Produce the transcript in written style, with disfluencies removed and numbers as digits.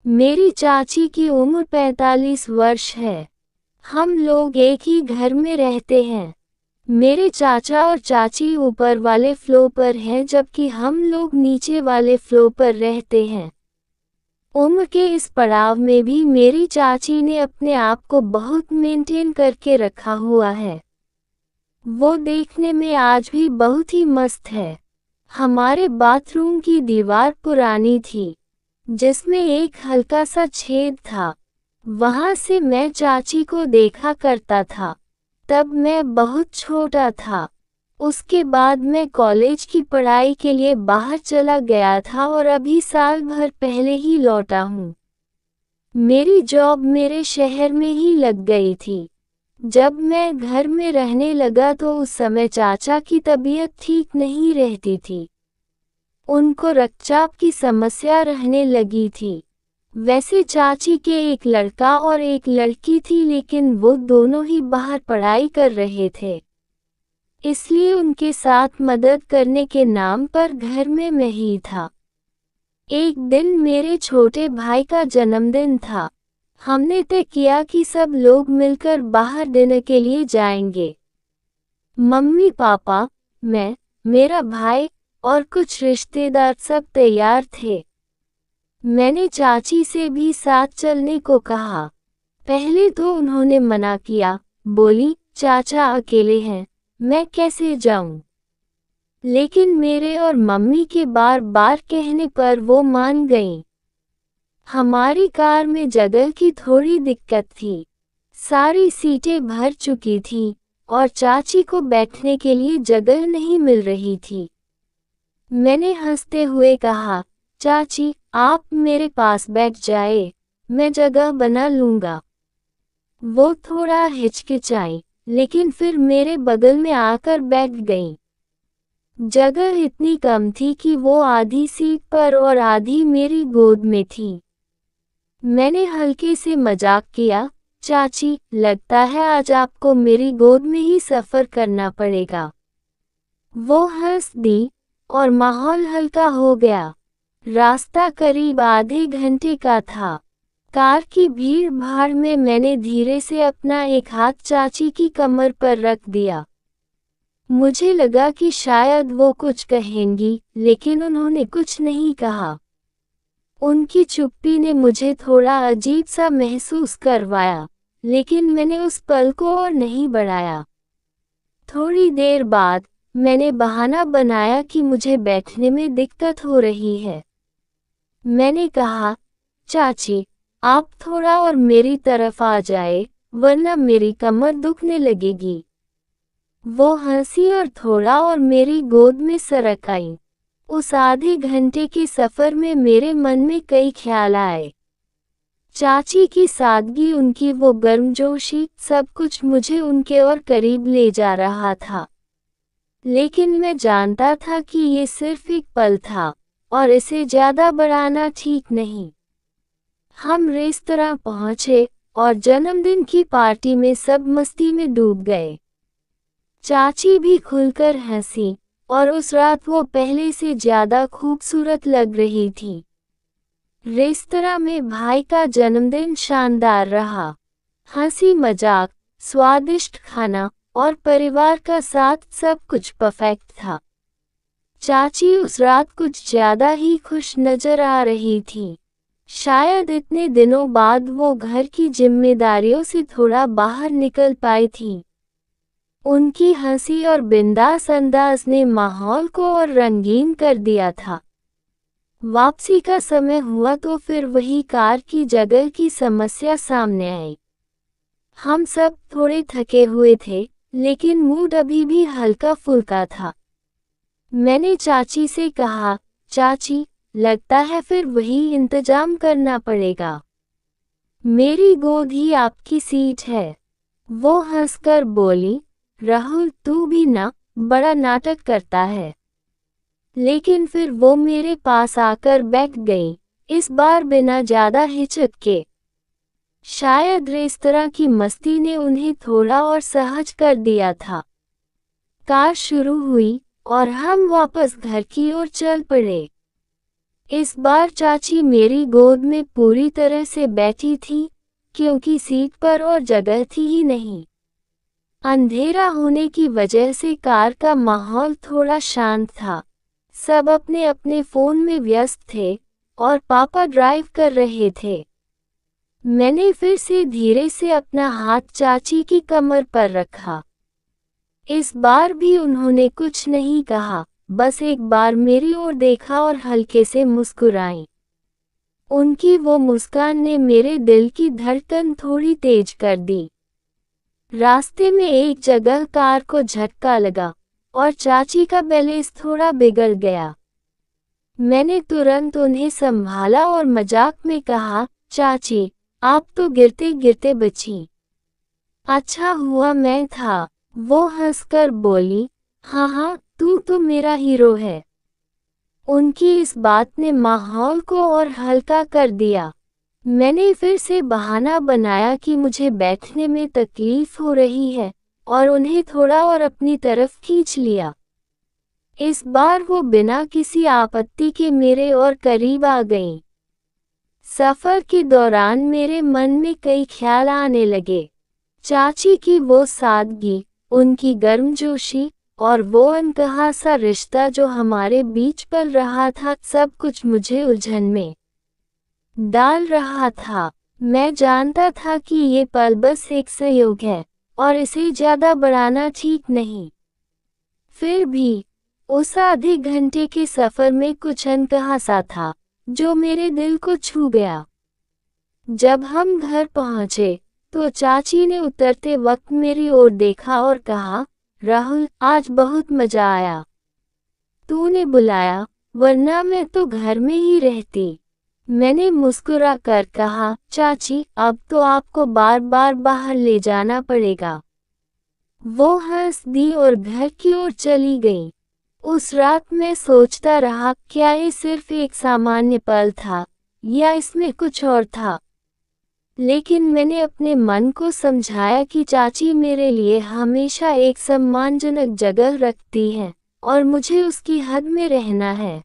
मेरी चाची की उम्र 45 वर्ष है। हम लोग एक ही घर में रहते हैं। मेरे चाचा और चाची ऊपर वाले फ्लोर पर हैं जबकि हम लोग नीचे वाले फ्लोर पर रहते हैं। उम्र के इस पड़ाव में भी मेरी चाची ने अपने आप को बहुत मेंटेन करके रखा हुआ है। वो देखने में आज भी बहुत ही मस्त है। हमारे बाथरूम की दीवार पुरानी थी, जिसमें एक हल्का सा छेद था। वहां से मैं चाची को देखा करता था। तब मैं बहुत छोटा था। उसके बाद मैं कॉलेज की पढ़ाई के लिए बाहर चला गया था और अभी साल भर पहले ही लौटा हूँ। मेरी जॉब मेरे शहर में ही लग गई थी। जब मैं घर में रहने लगा तो उस समय चाचा की तबीयत ठीक नहीं रहती थी। उनको रक्तचाप की समस्या रहने लगी थी। वैसे चाची के एक लड़का और एक लड़की थी, लेकिन वो दोनों ही बाहर पढ़ाई कर रहे थे, इसलिए उनके साथ मदद करने के नाम पर घर में मैं ही था। एक दिन मेरे छोटे भाई का जन्मदिन था। हमने तय किया कि सब लोग मिलकर बाहर डिनर के लिए जाएंगे। मम्मी पापा, मैं, मेरा भाई और कुछ रिश्तेदार सब तैयार थे। मैंने चाची से भी साथ चलने को कहा। पहले तो उन्होंने मना किया, बोली चाचा अकेले हैं, मैं कैसे जाऊं। लेकिन मेरे और मम्मी के बार बार कहने पर वो मान गईं। हमारी कार में जगह की थोड़ी दिक्कत थी। सारी सीटें भर चुकी थीं और चाची को बैठने के लिए जगह नहीं मिल रही थी। मैंने हंसते हुए कहा, चाची आप मेरे पास बैठ जाए, मैं जगह बना लूँगा। वो थोड़ा हिचकिचाई, लेकिन फिर मेरे बगल में आकर बैठ गईं। जगह इतनी कम थी कि वो आधी सीट पर और आधी मेरी गोद में थी। मैंने हल्के से मजाक किया, चाची लगता है आज आपको मेरी गोद में ही सफ़र करना पड़ेगा। वो हंस दी और माहौल हल्का हो गया। रास्ता करीब आधे घंटे का था। कार की भीड़ भाड़ में मैंने धीरे से अपना एक हाथ चाची की कमर पर रख दिया। मुझे लगा कि शायद वो कुछ कहेंगी, लेकिन उन्होंने कुछ नहीं कहा। उनकी चुप्पी ने मुझे थोड़ा अजीब सा महसूस करवाया, लेकिन मैंने उस पल को और नहीं बढ़ाया। थोड़ी देर बाद मैंने बहाना बनाया कि मुझे बैठने में दिक्कत हो रही है। मैंने कहा, चाची आप थोड़ा और मेरी तरफ आ जाए, वरना मेरी कमर दुखने लगेगी। वो हंसी और थोड़ा और मेरी गोद में सरक आई। उस आधे घंटे के सफ़र में मेरे मन में कई ख्याल आए। चाची की सादगी, उनकी वो गर्मजोशी, सब कुछ मुझे उनके और करीब ले जा रहा था। लेकिन मैं जानता था कि ये सिर्फ एक पल था और इसे ज़्यादा बढ़ाना ठीक नहीं। हम रेस्तरां पहुंचे और जन्मदिन की पार्टी में सब मस्ती में डूब गए। चाची भी खुलकर हंसी और उस रात वो पहले से ज़्यादा खूबसूरत लग रही थी। रेस्तरां में भाई का जन्मदिन शानदार रहा। हंसी मजाक, स्वादिष्ट खाना और परिवार का साथ, सब कुछ परफेक्ट था। चाची उस रात कुछ ज़्यादा ही खुश नजर आ रही थी। शायद इतने दिनों बाद वो घर की जिम्मेदारियों से थोड़ा बाहर निकल पाई थी। उनकी हंसी और बिंदास अंदाज ने माहौल को और रंगीन कर दिया था। वापसी का समय हुआ तो फिर वही कार की जगह की समस्या सामने आई। हम सब थोड़े थके हुए थे, लेकिन मूड अभी भी हल्का फुल्का था। मैंने चाची से कहा, चाची लगता है फिर वही इंतजाम करना पड़ेगा। मेरी गोद ही आपकी सीट है। वो हंसकर बोली, राहुल तू भी ना बड़ा नाटक करता है। लेकिन फिर वो मेरे पास आकर बैठ गई, इस बार बिना ज़्यादा हिचक के। शायद रेस्तरां की मस्ती ने उन्हें थोड़ा और सहज कर दिया था। कार शुरू हुई और हम वापस घर की ओर चल पड़े। इस बार चाची मेरी गोद में पूरी तरह से बैठी थी, क्योंकि सीट पर और जगह थी ही नहीं। अंधेरा होने की वजह से कार का माहौल थोड़ा शांत था। सब अपने अपने फोन में व्यस्त थे और पापा ड्राइव कर रहे थे। मैंने फिर से धीरे से अपना हाथ चाची की कमर पर रखा। इस बार भी उन्होंने कुछ नहीं कहा, बस एक बार मेरी ओर देखा और हल्के से मुस्कुराई। उनकी वो मुस्कान ने मेरे दिल की धड़कन थोड़ी तेज कर दी। रास्ते में एक जगह कार को झटका लगा और चाची का बैलेंस थोड़ा बिगड़ गया। मैंने तुरंत उन्हें संभाला और मजाक में कहा, चाची, आप तो गिरते गिरते बची। अच्छा हुआ मैं था। वो हंसकर बोली, हाँ हाँ, तू तो मेरा हीरो है। उनकी इस बात ने माहौल को और हल्का कर दिया। मैंने फिर से बहाना बनाया कि मुझे बैठने में तकलीफ हो रही है और उन्हें थोड़ा और अपनी तरफ खींच लिया। इस बार वो बिना किसी आपत्ति के मेरे और करीब आ गईं। सफ़र के दौरान मेरे मन में कई ख्याल आने लगे। चाची की वो सादगी, उनकी गर्मजोशी और वो अनकहा सा रिश्ता जो हमारे बीच पल रहा था, सब कुछ मुझे उलझन में डाल रहा था। मैं जानता था कि ये पल बस एक संयोग है और इसे ज़्यादा बढ़ाना ठीक नहीं। फिर भी उस आधे घंटे के सफ़र में कुछ अनकहा सा था जो मेरे दिल को छू गया। जब हम घर पहुँचे तो चाची ने उतरते वक्त मेरी ओर देखा और कहा, राहुल, आज बहुत मज़ा आया। तूने बुलाया, वरना मैं तो घर में ही रहती। मैंने मुस्कुरा कर कहा, चाची, अब तो आपको बार बार बाहर ले जाना पड़ेगा। वो हंस दी और घर की ओर चली गई। उस रात मैं सोचता रहा, क्या ये सिर्फ एक सामान्य पल था या इसमें कुछ और था। लेकिन मैंने अपने मन को समझाया कि चाची मेरे लिए हमेशा एक सम्मानजनक जगह रखती हैं और मुझे उसकी हद में रहना है।